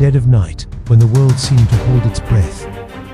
dead of night, when the world seemed to hold its breath,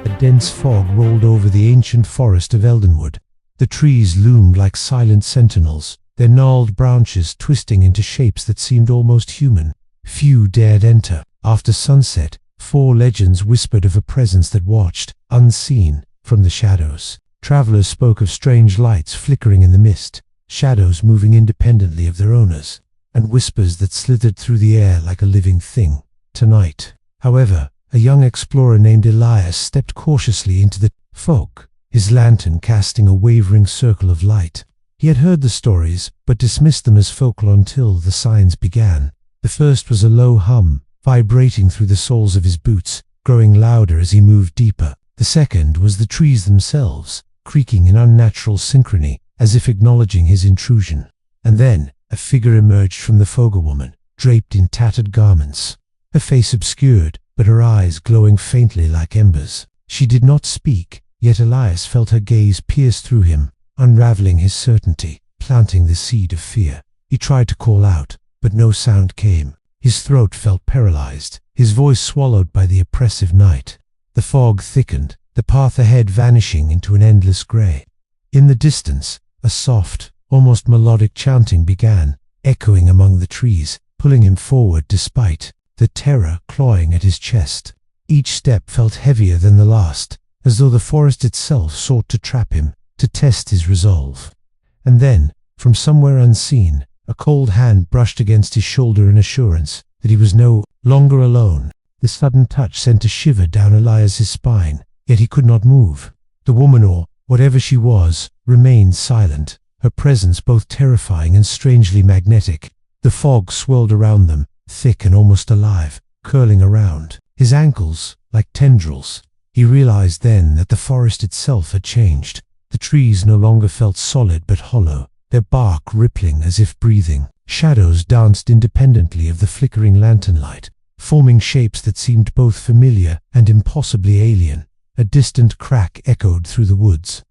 a dense fog rolled over the ancient forest of Eldenwood. The trees loomed like silent sentinels, their gnarled branches twisting into shapes that seemed almost human. Few dared enter. After sunset, 4 legends whispered of a presence that watched, unseen, from the shadows. Travelers spoke of strange lights flickering in the mist, shadows moving independently of their owners, and whispers that slithered through the air like a living thing. Tonight, however, a young explorer named Elias stepped cautiously into the fog, his lantern casting a wavering circle of light. He had heard the stories, but dismissed them as folklore until the signs began. The first was a low hum, vibrating through the soles of his boots, growing louder as he moved deeper. The second was the trees themselves, creaking in unnatural synchrony, as if acknowledging his intrusion. And then, a figure emerged from the Fogger-woman, draped in tattered garments, her face obscured, but her eyes glowing faintly like embers. She did not speak, yet Elias felt her gaze pierce through him, unraveling his certainty, planting the seed of fear. He tried to call out, but no sound came. His throat felt paralyzed, his voice swallowed by the oppressive night. The fog thickened, the path ahead vanishing into an endless grey. In the distance, a soft, almost melodic chanting began, echoing among the trees, pulling him forward despite the terror clawing at his chest. Each step felt heavier than the last, as though the forest itself sought to trap him, to test his resolve. And then, from somewhere unseen, a cold hand brushed against his shoulder in assurance that he was no longer alone. The sudden touch sent a shiver down Elias's spine, yet he could not move. The woman, or whatever she was, remained silent, her presence both terrifying and strangely magnetic. The fog swirled around them, thick and almost alive, curling around his ankles like tendrils. He realized then that the forest itself had changed. The trees no longer felt solid but hollow, their bark rippling as if breathing. Shadows danced independently of the flickering lantern light, forming shapes that seemed both familiar and impossibly alien. A distant crack echoed through the woods,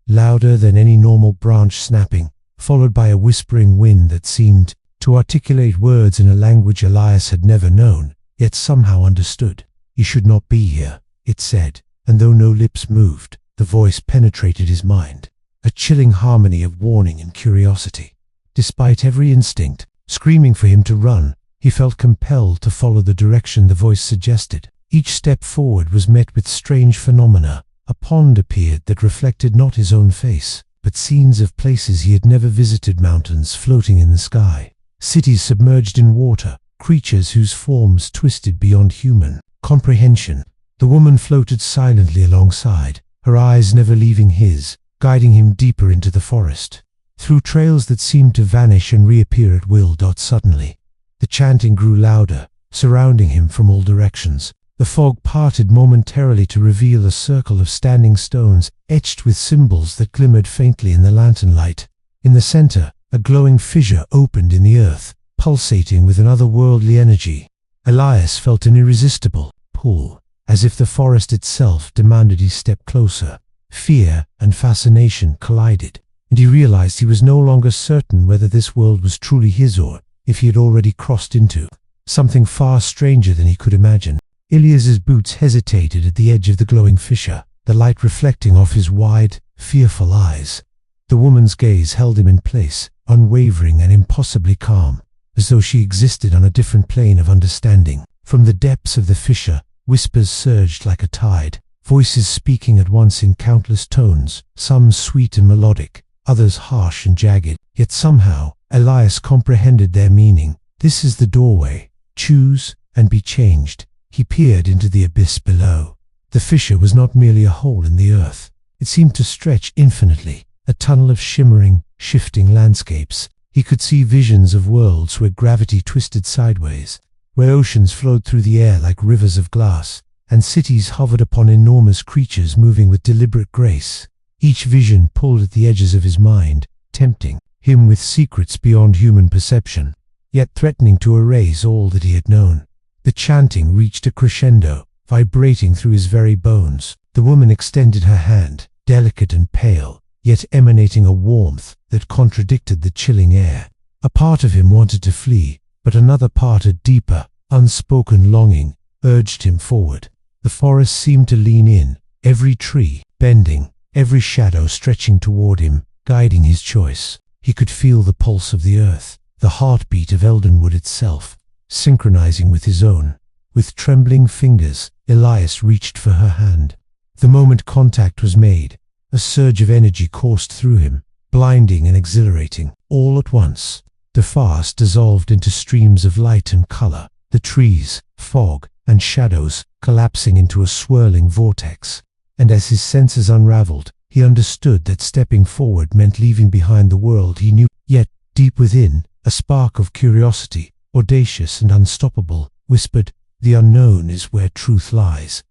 louder than any normal branch snapping, followed by a whispering wind that seemed to articulate words in a language Elias had never known, yet somehow understood. "He should not be here," it said, and though no lips moved, the voice penetrated his mind, a chilling harmony of warning and curiosity. Despite every instinct screaming for him to run, he felt compelled to follow the direction the voice suggested. Each step forward was met with strange phenomena. A pond appeared that reflected not his own face, but scenes of places he had never visited, mountains floating in the sky, cities submerged in water, creatures whose forms twisted beyond human comprehension. The woman floated silently alongside, her eyes never leaving his, guiding him deeper into the forest, through trails that seemed to vanish and reappear at will. Suddenly, the chanting grew louder, surrounding him from all directions. The fog parted momentarily to reveal a circle of standing stones, etched with symbols that glimmered faintly in the lantern light. In the center, a glowing fissure opened in the earth, pulsating with an otherworldly energy. Elias felt an irresistible pull, as if the forest itself demanded he step closer. Fear and fascination collided, and he realized he was no longer certain whether this world was truly his or if he had already crossed into something far stranger than he could imagine. Elias's boots hesitated at the edge of the glowing fissure, the light reflecting off his wide, fearful eyes. The woman's gaze held him in place, unwavering and impossibly calm, as though she existed on a different plane of understanding. From the depths of the fissure, whispers surged like a tide, voices speaking at once in countless tones, some sweet and melodic, others harsh and jagged. Yet somehow, Elias comprehended their meaning. "This is the doorway. Choose and be changed." He peered into the abyss below. The fissure was not merely a hole in the earth. It seemed to stretch infinitely, a tunnel of shimmering, shifting landscapes. He could see visions of worlds where gravity twisted sideways, where oceans flowed through the air like rivers of glass, and cities hovered upon enormous creatures moving with deliberate grace. Each vision pulled at the edges of his mind, tempting him with secrets beyond human perception, yet threatening to erase all that he had known. The chanting reached a crescendo, vibrating through his very bones. The woman extended her hand, delicate and pale, yet emanating a warmth that contradicted the chilling air. A part of him wanted to flee, but another part, a deeper, unspoken longing, urged him forward. The forest seemed to lean in, every tree bending, every shadow stretching toward him, guiding his choice. He could feel the pulse of the earth, the heartbeat of Eldenwood itself, synchronizing with his own. With trembling fingers, Elias reached for her hand. The moment contact was made, a surge of energy coursed through him, blinding and exhilarating. All at once, defies dissolved into streams of light and color, the trees, fog, and shadows collapsing into a swirling vortex. And as his senses unraveled, he understood that stepping forward meant leaving behind the world he knew. Yet, deep within, a spark of curiosity, audacious and unstoppable, whispered, "The unknown is where truth lies."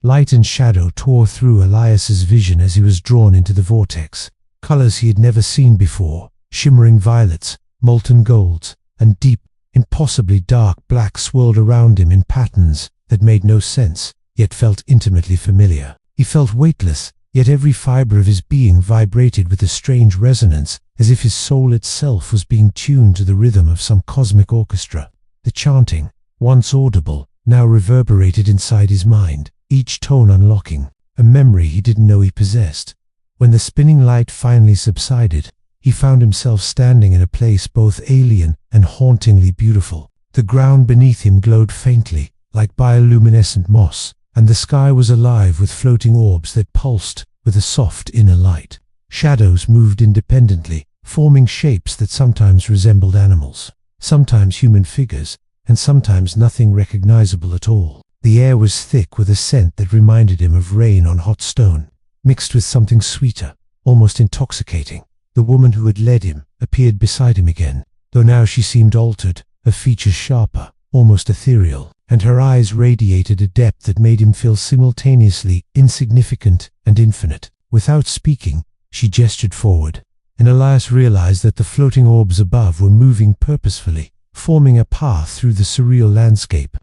Light and shadow tore through Elias's vision as he was drawn into the vortex. Colors he had never seen before, shimmering violets, molten golds, and deep, impossibly dark black swirled around him in patterns that made no sense, yet felt intimately familiar. He felt weightless, yet every fiber of his being vibrated with a strange resonance, as if his soul itself was being tuned to the rhythm of some cosmic orchestra. The chanting, once audible, now reverberated inside his mind, each tone unlocking a memory he didn't know he possessed. When the spinning light finally subsided, he found himself standing in a place both alien and hauntingly beautiful. The ground beneath him glowed faintly, like bioluminescent moss, and the sky was alive with floating orbs that pulsed with a soft inner light. Shadows moved independently, forming shapes that sometimes resembled animals, sometimes human figures, and sometimes nothing recognizable at all. The air was thick with a scent that reminded him of rain on hot stone, mixed with something sweeter, almost intoxicating. The woman who had led him appeared beside him again, though now she seemed altered, her features sharper, almost ethereal, and her eyes radiated a depth that made him feel simultaneously insignificant and infinite. Without speaking, she gestured forward, and Elias realized that the floating orbs above were moving purposefully, forming a path through the surreal landscape.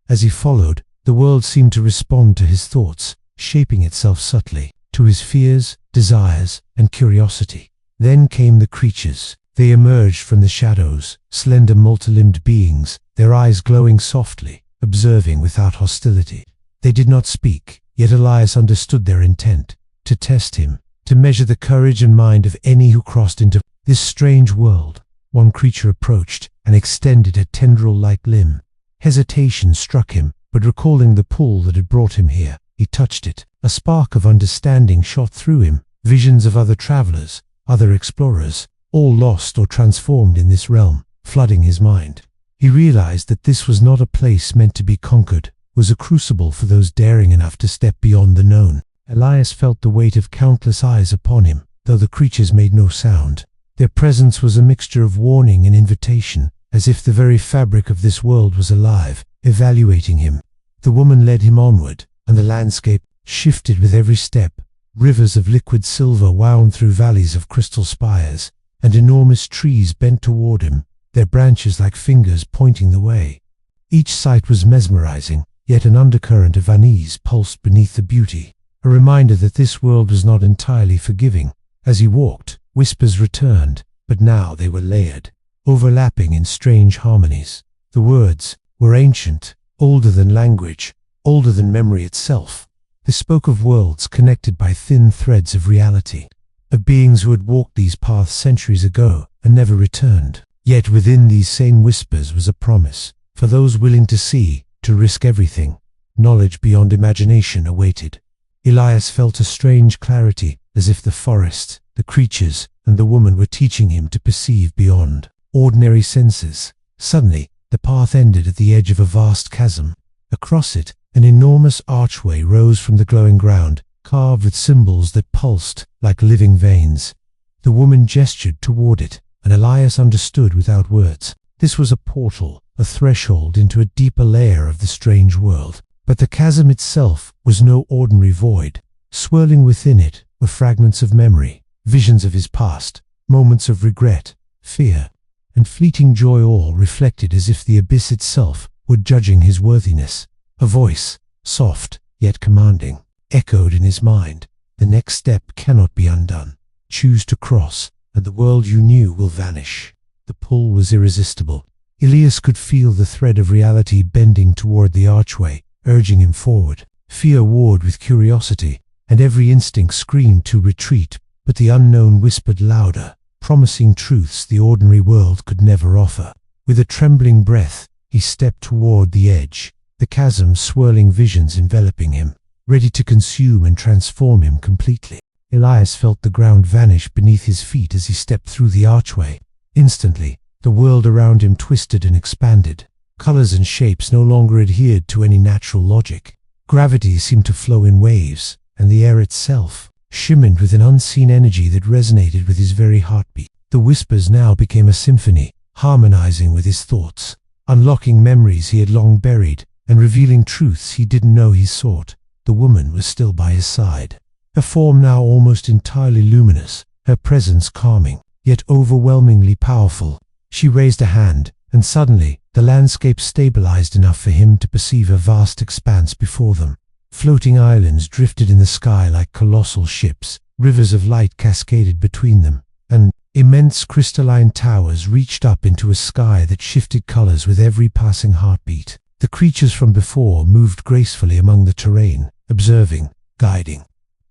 As he followed, the world seemed to respond to his thoughts, shaping itself subtly, to his fears, desires, and curiosity. Then came the creatures. They emerged from the shadows, slender multi-limbed beings, their eyes glowing softly, observing without hostility. They did not speak, yet Elias understood their intent, to test him, to measure the courage and mind of any who crossed into this strange world. One creature approached and extended a tendril-like limb. Hesitation struck him, but recalling the pull that had brought him here, he touched it. A spark of understanding shot through him, visions of other travelers, other explorers, all lost or transformed in this realm, flooding his mind. He realized that this was not a place meant to be conquered, was a crucible for those daring enough to step beyond the known. Elias felt the weight of countless eyes upon him, though the creatures made no sound. Their presence was a mixture of warning and invitation, as if the very fabric of this world was alive, evaluating him. The woman led him onward, and the landscape shifted with every step. Rivers of liquid silver wound through valleys of crystal spires, and enormous trees bent toward him, their branches like fingers pointing the way. Each sight was mesmerizing, yet an undercurrent of unease pulsed beneath the beauty, a reminder that this world was not entirely forgiving. As he walked, whispers returned, but now they were layered, overlapping in strange harmonies. The words were ancient, older than language, older than memory itself. They spoke of worlds connected by thin threads of reality, of beings who had walked these paths centuries ago and never returned. Yet within these same whispers was a promise, for those willing to see, to risk everything. Knowledge beyond imagination awaited. Elias felt a strange clarity, as if the forest, the creatures, and the woman were teaching him to perceive beyond ordinary senses. Suddenly, the path ended at the edge of a vast chasm. Across it, an enormous archway rose from the glowing ground, carved with symbols that pulsed like living veins. The woman gestured toward it, and Elias understood without words. This was a portal, a threshold into a deeper layer of the strange world. But the chasm itself was no ordinary void. Swirling within it were fragments of memory, visions of his past, moments of regret, fear, and fleeting joy, all reflected as if the abyss itself were judging his worthiness. A voice, soft yet commanding, echoed in his mind. The next step cannot be undone. Choose to cross, and the world you knew will vanish. The pull was irresistible. Elias could feel the thread of reality bending toward the archway, urging him forward. Fear warred with curiosity, and every instinct screamed to retreat, but the unknown whispered louder, promising truths the ordinary world could never offer. With a trembling breath, he stepped toward the edge, the chasm swirling visions enveloping him, ready to consume and transform him completely. Elias felt the ground vanish beneath his feet as he stepped through the archway. Instantly, the world around him twisted and expanded. Colors and shapes no longer adhered to any natural logic. Gravity seemed to flow in waves, and the air itself shimmered with an unseen energy that resonated with his very heartbeat. The whispers now became a symphony, harmonizing with his thoughts, unlocking memories he had long buried, and revealing truths he didn't know he sought. The woman was still by his side, her form now almost entirely luminous, her presence calming, yet overwhelmingly powerful. She raised a hand, and suddenly, the landscape stabilized enough for him to perceive a vast expanse before them. Floating islands drifted in the sky like colossal ships, rivers of light cascaded between them, and immense crystalline towers reached up into a sky that shifted colors with every passing heartbeat. The creatures from before moved gracefully among the terrain, observing, guiding,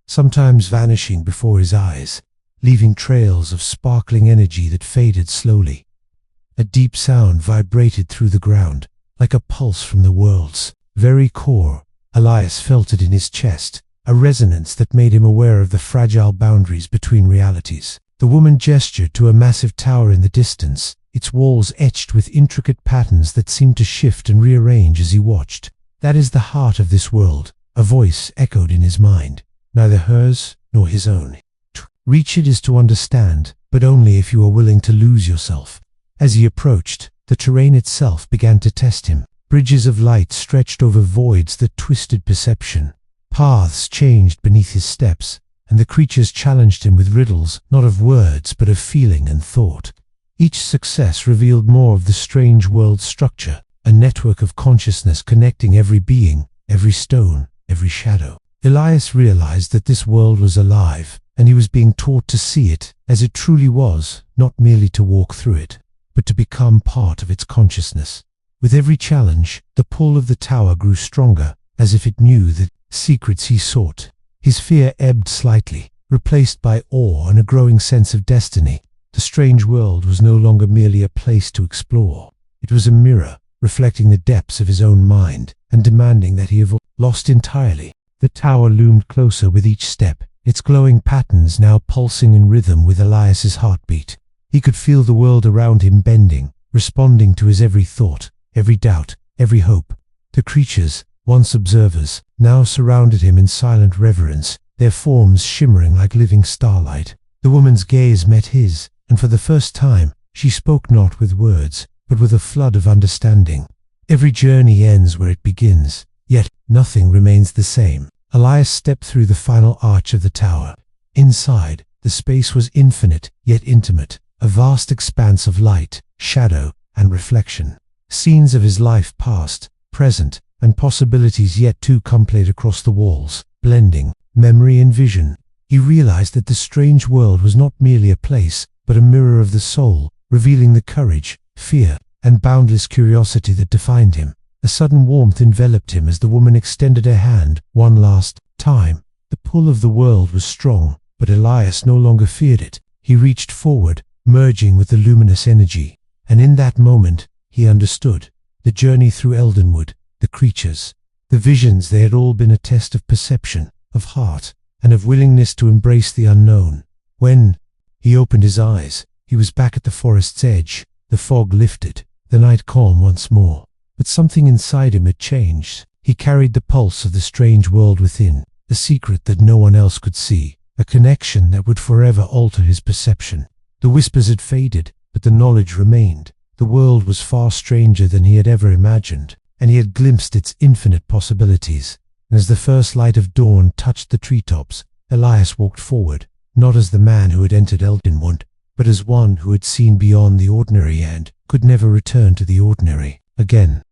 sometimes vanishing before his eyes, leaving trails of sparkling energy that faded slowly. A deep sound vibrated through the ground, like a pulse from the world's very core. Elias felt it in his chest, a resonance that made him aware of the fragile boundaries between realities. The woman gestured to a massive tower in the distance, its walls etched with intricate patterns that seemed to shift and rearrange as he watched. "That is the heart of this world," a voice echoed in his mind, neither hers nor his own. "To reach it is to understand, but only if you are willing to lose yourself." As he approached, the terrain itself began to test him. Bridges of light stretched over voids that twisted perception. Paths changed beneath his steps, and the creatures challenged him with riddles, not of words, but of feeling and thought. Each success revealed more of the strange world's structure, a network of consciousness connecting every being, every stone, every shadow. Elias realized that this world was alive, and he was being taught to see it as it truly was, not merely to walk through it, but to become part of its consciousness. With every challenge, the pull of the tower grew stronger, as if it knew the secrets he sought. His fear ebbed slightly, replaced by awe and a growing sense of destiny. The strange world was no longer merely a place to explore. It was a mirror, reflecting the depths of his own mind, and demanding that he have lost entirely. The tower loomed closer with each step, its glowing patterns now pulsing in rhythm with Elias's heartbeat. He could feel the world around him bending, responding to his every thought, every doubt, every hope. The creatures, once observers, now surrounded him in silent reverence, their forms shimmering like living starlight. The woman's gaze met his, and for the first time, she spoke not with words, but with a flood of understanding. Every journey ends where it begins, yet nothing remains the same. Elias stepped through the final arch of the tower. Inside, the space was infinite, yet intimate, a vast expanse of light, shadow, and reflection. Scenes of his life past, present, and possibilities yet to come played across the walls, blending memory and vision. He realized that the strange world was not merely a place, but a mirror of the soul, revealing the courage, fear, and boundless curiosity that defined him. A sudden warmth enveloped him as the woman extended her hand, one last time. The pull of the world was strong, but Elias no longer feared it. He reached forward, merging with the luminous energy, and in that moment, he understood. The journey through Eldenwood, the creatures, the visions, they had all been a test of perception, of heart, and of willingness to embrace the unknown. When he opened his eyes, he was back at the forest's edge. The fog lifted, the night calm once more. But something inside him had changed. He carried the pulse of the strange world within, a secret that no one else could see, a connection that would forever alter his perception. The whispers had faded, but the knowledge remained. The world was far stranger than he had ever imagined, and he had glimpsed its infinite possibilities. And as the first light of dawn touched the treetops, Elias walked forward, not as the man who had entered Eldenwood, but as one who had seen beyond the ordinary and could never return to the ordinary again.